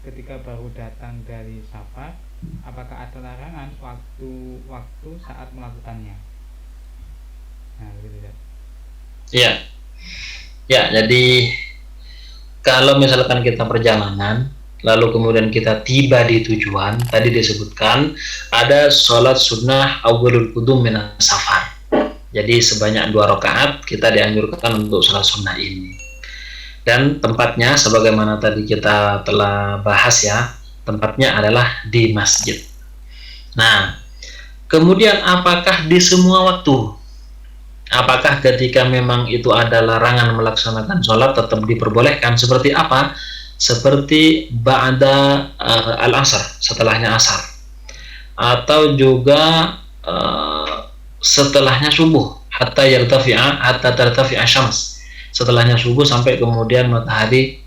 ketika baru datang dari safar, apakah ada larangan waktu saat melakukannya? Nah, begitu ya. Ya, ya. Jadi kalau misalkan kita perjalanan, lalu kemudian kita tiba di tujuan, tadi disebutkan ada sholat sunnah awalul qudum minas safar. Jadi sebanyak 2 rakaat kita dianjurkan untuk sholat sunnah ini. Dan tempatnya sebagaimana tadi kita telah bahas ya, tempatnya adalah di masjid. Nah, kemudian apakah di semua waktu? Apakah ketika memang itu ada larangan melaksanakan sholat tetap diperbolehkan? Seperti apa? Seperti ba'da al-asr, setelahnya asar, atau juga setelahnya subuh, hatta tartafi'a syams, setelahnya subuh sampai kemudian matahari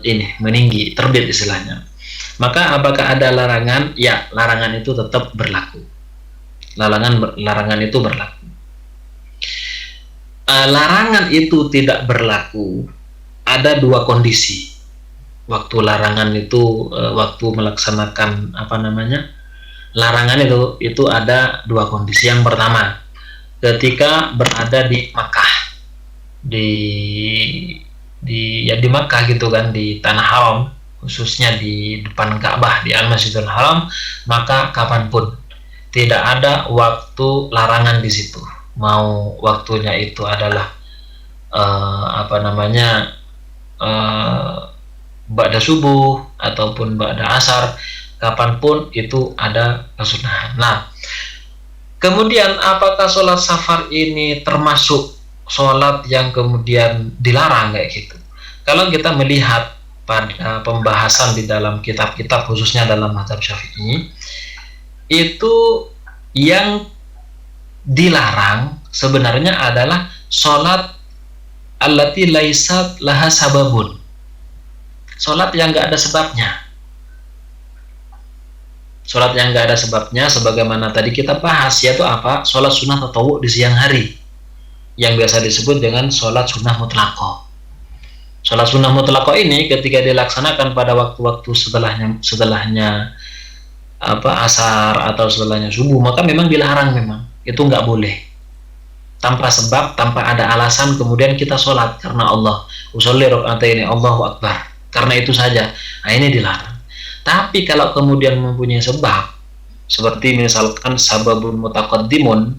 ini meninggi, terbit istilahnya. Maka apakah ada larangan? Ya, larangan itu tetap berlaku. Larangan itu berlaku. Larangan itu tidak berlaku ada 2 kondisi. Waktu larangan itu waktu melaksanakan larangan itu ada 2 kondisi. Yang pertama, ketika berada di Makkah, di Makkah gitu kan, di tanah haram, khususnya di depan Ka'bah, di Al-Masjidil Haram, maka kapanpun tidak ada waktu larangan di situ. Mau waktunya itu adalah ba'da subuh ataupun ba'da asar, kapanpun itu ada kesunahan. Nah, kemudian apakah sholat safar ini termasuk sholat yang kemudian dilarang kayak gitu? Kalau kita melihat pada pembahasan di dalam kitab-kitab khususnya dalam mazhab Syafi'i, itu yang dilarang sebenarnya adalah sholat allati laisat laha sababun, sholat yang nggak ada sebabnya. Sholat yang nggak ada sebabnya sebagaimana tadi kita bahas, yaitu apa? Sholat sunnah tatawwu di siang hari, yang biasa disebut dengan sholat sunnah mutlaqah. Sholat sunnah mutlaqah ini ketika dilaksanakan pada waktu-waktu setelahnya asar atau setelahnya subuh, maka memang dilarang, memang itu nggak boleh tanpa sebab, tanpa ada alasan kemudian kita sholat karena Allah, usolli rakaataini Allahu akbar, karena itu saja. Nah, ini dilarang. Tapi kalau kemudian mempunyai sebab, seperti misalkan sababun mutaqaddimun.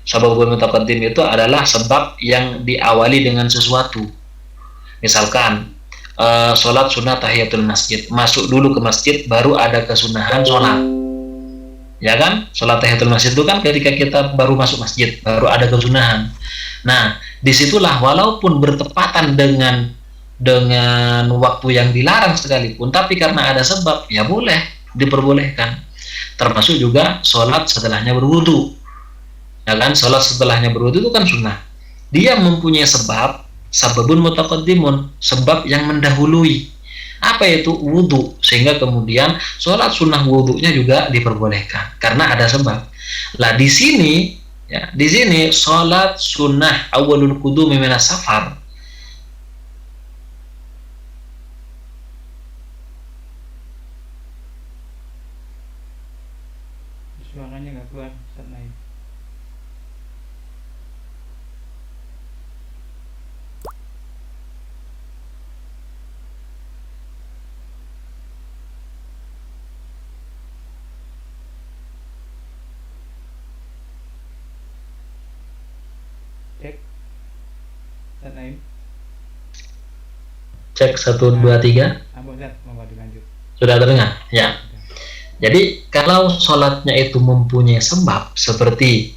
Sababun mutaqaddim itu adalah sebab yang diawali dengan sesuatu. Misalkan sholat sunnah tahiyatul masjid, masuk dulu ke masjid baru ada kesunahan sholat, ya kan? Sholat tahiyatul masjid itu kan ketika kita baru masuk masjid baru ada kesunahan. Nah, disitulah walaupun bertepatan dengan waktu yang dilarang sekalipun, tapi karena ada sebab, ya boleh, diperbolehkan. Termasuk juga sholat setelahnya berwudu, ya kan? Sholat setelahnya berwudu itu kan sunnah. Dia mempunyai sebab, sababun mutaqaddimun, sebab yang mendahului. Apa itu? Wudu. Sehingga kemudian sholat sunnah wudunya juga diperbolehkan karena ada sebab. Lah di sini, ya, di sini sholat sunnah awalul qudumi minas safar, Suaranya nggak keluar, Ustaz Naim. Cek, Ustaz Naim. cek 1 2 3. Apa Ustaz, mau dilanjut? Sudah terdengar? Ya. Jadi kalau sholatnya itu mempunyai sebab seperti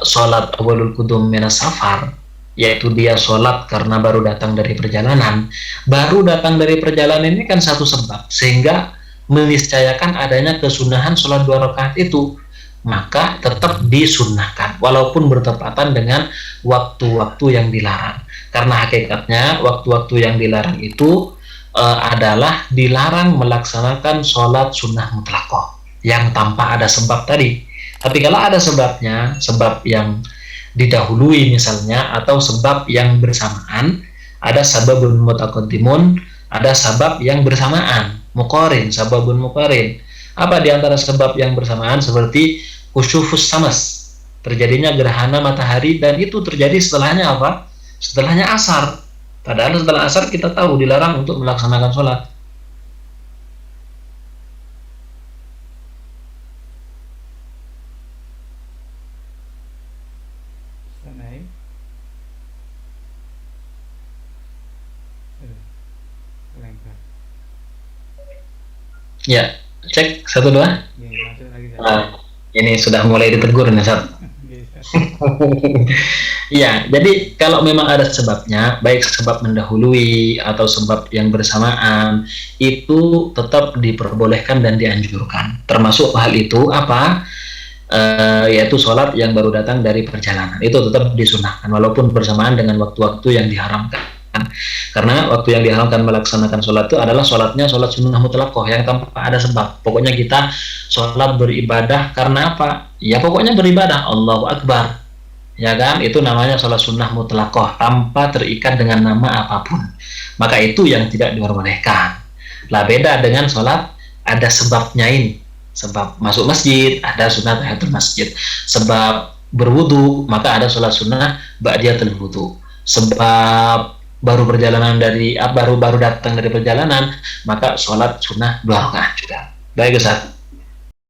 sholat awalul qudum minas safar, yaitu dia sholat karena baru datang dari perjalanan. Baru datang dari perjalanan ini kan satu sebab, sehingga meniscayakan adanya kesunahan sholat 2 rakaat itu, maka tetap disunnahkan walaupun bertepatan dengan waktu-waktu yang dilarang. Karena hakikatnya waktu-waktu yang dilarang itu adalah dilarang melaksanakan sholat sunnah mutlaqah yang tanpa ada sebab tadi. Tapi kalau ada sebabnya, sebab yang didahului misalnya, atau sebab yang bersamaan, ada sababun mutaqaddimun, ada sabab yang bersamaan, muqarin, sababun muqarin. Apa di antara sebab yang bersamaan? Seperti kusyufus samas, terjadinya gerhana matahari, dan itu terjadi setelahnya apa? Setelahnya asar. Padahal setelah asar kita tahu dilarang untuk melaksanakan sholat. Naim. Lengkap. Ya, cek 1 2. Ya, masuk lagi Ustaz. Nah, ini sudah mulai ditegur nih, Ustaz. Oke, Ustaz. Iya, jadi kalau memang ada sebabnya, baik sebab mendahului atau sebab yang bersamaan, itu tetap diperbolehkan dan dianjurkan. Termasuk hal itu apa? Yaitu sholat yang baru datang dari perjalanan. Itu tetap disunahkan, walaupun bersamaan dengan waktu-waktu yang diharamkan. Karena waktu yang diharamkan melaksanakan sholat itu adalah sholatnya sholat sunnah mutlakoh yang tanpa ada sebab. Pokoknya kita sholat beribadah karena apa? Ya pokoknya beribadah, Allahu Akbar. Ya kan, itu namanya sholat sunnah mutlakoh tanpa terikat dengan nama apapun, maka itu yang tidak diperbolehkan. Lah beda dengan sholat ada sebabnya ini, sebab masuk masjid ada sunat tahiyatul masjid, sebab berwudu maka ada sholat sunnah ba'diyatul wudu, sebab baru perjalanan dari baru datang dari perjalanan maka sholat sunnah 2 rakaat juga. Baik Ustaz.